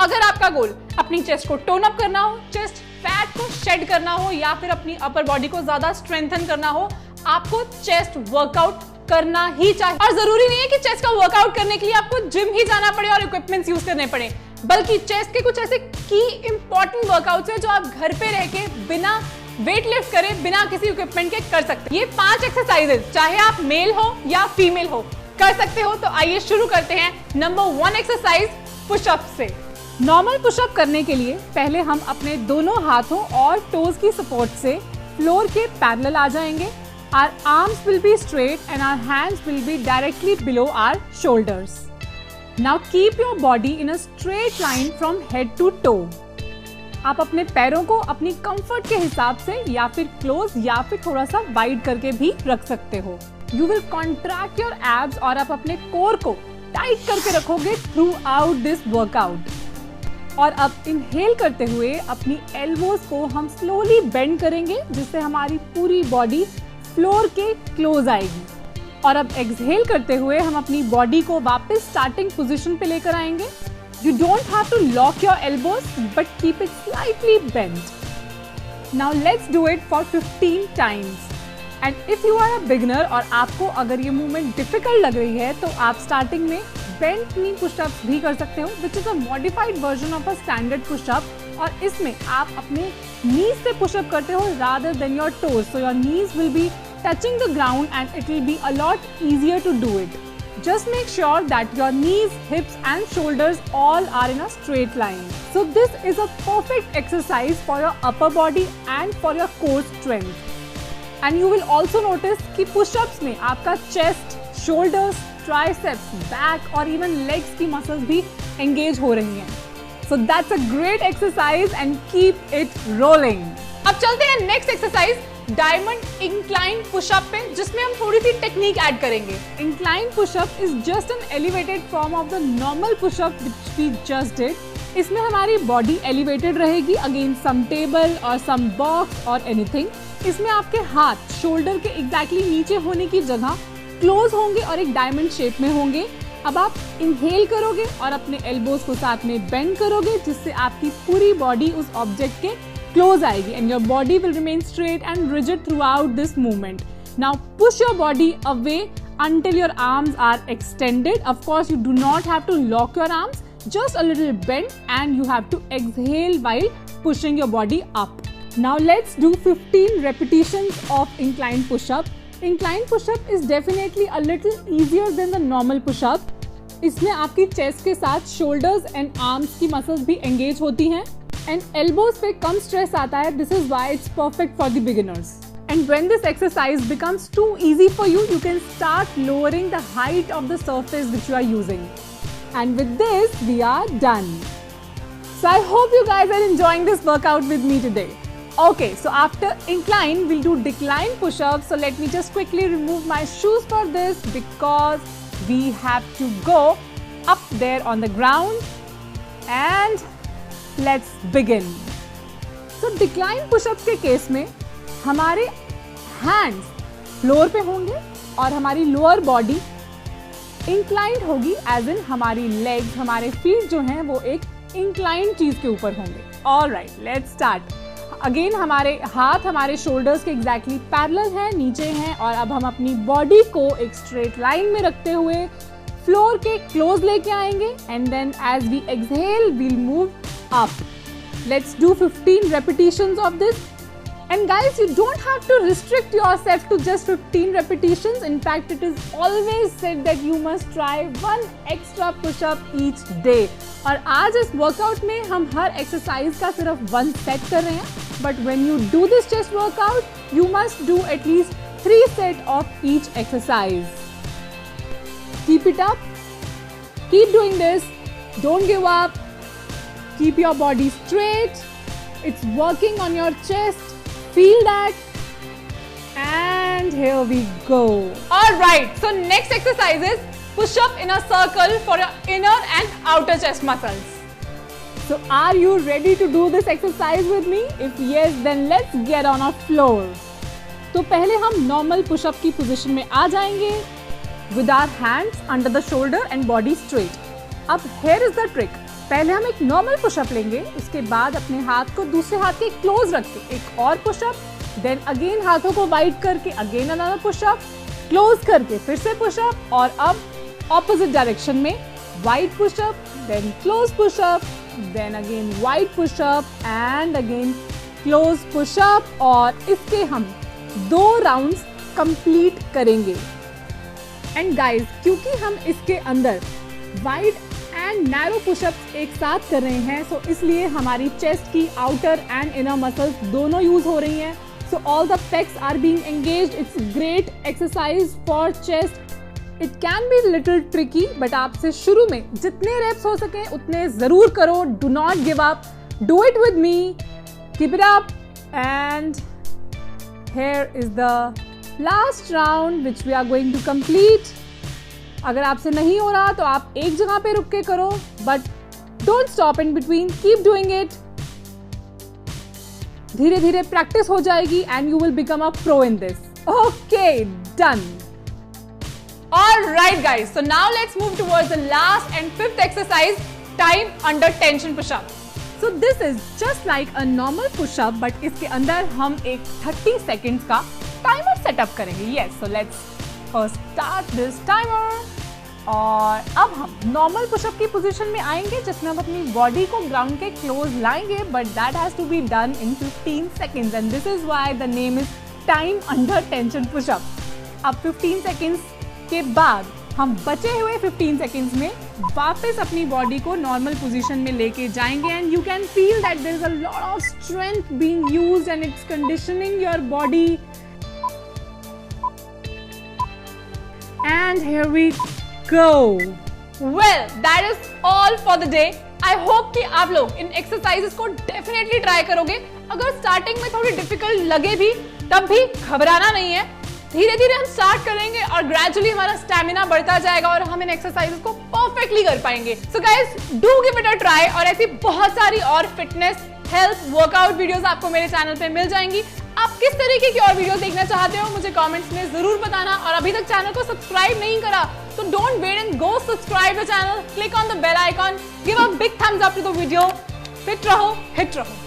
अगर आपका गोल अपनी चेस्ट को टोन अप करना हो, चेस्ट फैट को शेड करना हो या फिर अपनी अपर बॉडी को ज्यादा स्ट्रेंथन करना हो, आपको चेस्ट वर्कआउट करना ही चाहिए। और जरूरी नहीं है कि चेस्ट का वर्कआउट करने के लिए आपको जिम ही जाना पड़े और इक्विपमेंट्स यूज करने पड़े, बल्कि चेस्ट के कुछ ऐसे की इंपॉर्टेंट वर्कआउट्स हैं जो आप घर पे रह के बिना वेट लिफ्ट करे, बिना किसी इक्विपमेंट के कर सकते हैं। ये 5 एक्सरसाइजेस चाहे आप मेल हो या फीमेल हो कर सकते हो। तो आइए शुरू करते हैं। नंबर 1 एक्सरसाइज पुशअप से। नॉर्मल पुशअप करने के लिए पहले हम अपने दोनों हाथों और टोज की सपोर्ट से फ्लोर के पैरेलल आ जाएंगे। Our arms will be straight and our hands will be directly below our shoulders. Now keep your body in a straight line from head to toe. आप अपने पैरों को अपनी कंफर्ट के हिसाब से या फिर क्लोज या फिर थोड़ा सा वाइड करके भी रख सकते हो। You will contract your abs और आप अपने कोर को टाइट करके रखोगे throughout this workout. और अब इनहेल करते हुए अपनी एल्बोज को हम स्लोली बेंड करेंगे जिससे हमारी पूरी बॉडी फ्लोर के क्लोज आएगी। और अब एक्सहेल करते हुए हम अपनी बॉडी को वापस स्टार्टिंग पोजीशन पे लेकर आएंगे। You don't have to lock your elbows but keep it slightly bend. Now let's do it for 15 times. And if you are a beginner और आपको अगर ये मूवमेंट डिफिकल्ट लग रही है तो आप स्टार्टिंग में बेंट नी पुशअप्स भी कर सकते हो, which is a modified version of a standard pushup. और इसमें आप अपने नीज से पुशअप करते हो rather than your toes, so your knees will be touching the ground and it will be a lot easier to do it. Just make sure that your knees, hips and shoulders all are in a straight line. So this is a perfect exercise for your upper body and for your core strength. And you will also notice कि push-ups में आपका chest, shoulders, triceps, back और even legs की muscles भी engage हो रही हैं. So that's a great exercise and keep it rolling. अब चलते हैं next exercise diamond incline pushup पे, जिसमें हम थोड़ी सी टेक्निक ऐड करेंगे। Incline pushup is just an elevated form of the normal pushup which we just did. इसमें हमारी बॉडी एलिवेटेड रहेगी अगेंस्ट सम टेबल और सम बॉक्स और एनीथिंग। इसमें आपके हाथ शोल्डर के एग्जैक्टली नीचे होने की जगह क्लोज होंगे और एक डायमंड शेप में होंगे। अब आप इनहेल करोगे और अपने एल्बोज को साथ में बेंड करोगे जिससे आपकी पूरी बॉडी उस ऑब्जेक्ट के क्लोज आएगी and your body will remain straight and rigid through out this movement. Now push your body away until your arms are extended. Of course, you do not have to lock your arms, just a little bend and you have to exhale while pushing your body up. Now let's do 15 repetitions of incline push-up. Incline push-up is definitely a little easier than the normal push-up. इसमें आपकी chest के साथ shoulders and arms की muscles भी engage होती हैं and elbows पे कम stress आता है. This is why it's perfect for the beginners. And when this exercise becomes too easy for you, you can start lowering the height of the surface which you are using. And with this, we are done. So I hope you guys are enjoying this workout with me today. Okay, so after incline, we'll do decline push-ups. So let me just quickly remove my shoes for this because we have to go up there on the ground. And let's begin. So decline push-ups के case में हमारे hands floor पे होंगे और हमारी lower body inclined होगी, as in हमारी legs, हमारे फीट जो हैं वो एक इंक्लाइंड चीज के ऊपर होंगे. Alright, let's start. अगेन हमारे हाथ हमारे शोल्डर्स के एग्जैक्टली पैरेलल हैं, नीचे हैं, और अब हम अपनी बॉडी को एक स्ट्रेट लाइन में रखते हुए फ्लोर के क्लोज लेके आएंगे and then as we exhale will move up. Let's do 15 repetitions of this. And guys, you don't have to restrict yourself to just 15 repetitions. In fact, it is always said that you must try one extra push-up each day. और आज इस workout में हम हर exercise का सिर्फ 1 set कर रहे हैं. But when you do this chest workout, you must do at least 3 sets of each exercise. Keep it up. Keep doing this. Don't give up. Keep your body straight. It's working on your chest. Feel that. And here we go. Alright, so next exercise is push up in a circle for your inner and outer chest muscles. So are you ready to do this exercise with me? If yes, then let's get on our floor. तो पहले हम normal push up की position में आ जाएंगे with our hands under the shoulder and body straight. अब here is the trick. पहले हम एक नॉर्मल पुशअप लेंगे, उसके बाद अपने हाथ को दूसरे हाथ के क्लोज रख के एक और पुशअप, देन अगेन हाथों को वाइड करके अगेन अनदर पुशअप, क्लोज करके फिर से पुशअप, और अब ऑपोजिट डायरेक्शन में wide pushup, then close pushup, then again wide pushup and again close pushup, और इसके हम 2 राउंड्स कंप्लीट करेंगे। एंड गाइस, क्योंकि हम इसके अंदर वाइड एंड नैरो पुशअप्स एक साथ कर रहे हैं, सो इसलिए हमारी चेस्ट की आउटर एंड इनर मसल्स दोनों यूज हो रही हैं। So all the pecs are being engaged. It's great exercise for chest. It can be little tricky, but आपसे शुरू में जितने रेप्स हो सके उतने जरूर करो। Do not give up, do it with me, keep it up. And here is the last round which we are going to complete. अगर आपसे नहीं हो रहा तो आप एक जगह पे रुक के करो, but don't stop in between, keep doing it. धीरे धीरे प्रैक्टिस हो जाएगी and you will become a pro in this. Okay, done. Alright guys, so now let's move towards the last and 5th exercise, time under tension push-up. So this is just like a normal push-up, but इसके अंदर हम एक 30 seconds का timer setup करेंगे। Yes, so let's first start this timer. और अब हम normal pushup की पोजीशन में आएंगे जिसमें हम अपनी बॉडी को ग्राउंड के क्लोज लाएंगे, but that has to be done in 15 seconds and this is why the name is time under tension pushup. अब 15 seconds के बाद हम बचे हुए 15 seconds में वापस अपनी बॉडी को नॉर्मल पोजीशन में लेके जाएंगे and you can feel that there is a lot of strength being used and it's conditioning your body. And here we go. Well, that is all for the day. I hope कि आप लोग इन exercises को definitely try करोगे। अगर starting में थोड़ी difficult लगे भी तब भी घबराना नहीं है। धीरे धीरे हम स्टार्ट करेंगे और ग्रेजुअली हमारा स्टैमिना बढ़ता जाएगा और हम इन एक्सरसाइजेस को परफेक्टली कर पाएंगे। So guys, do give it a try. और ऐसी बहुत सारी और फिटनेस, हेल्थ, वर्कआउट वीडियोस आपको मेरे चैनल पे मिल जाएंगी। आप किस तरीके की और वीडियो देखना चाहते हो मुझे कमेंट्स में जरूर बताना। और अभी तक चैनल को सब्सक्राइब नहीं करा तो don't wait and go subscribe the channel, click on the bell icon, give a big thumbs up to the video. Fit रहो, हिट रहो।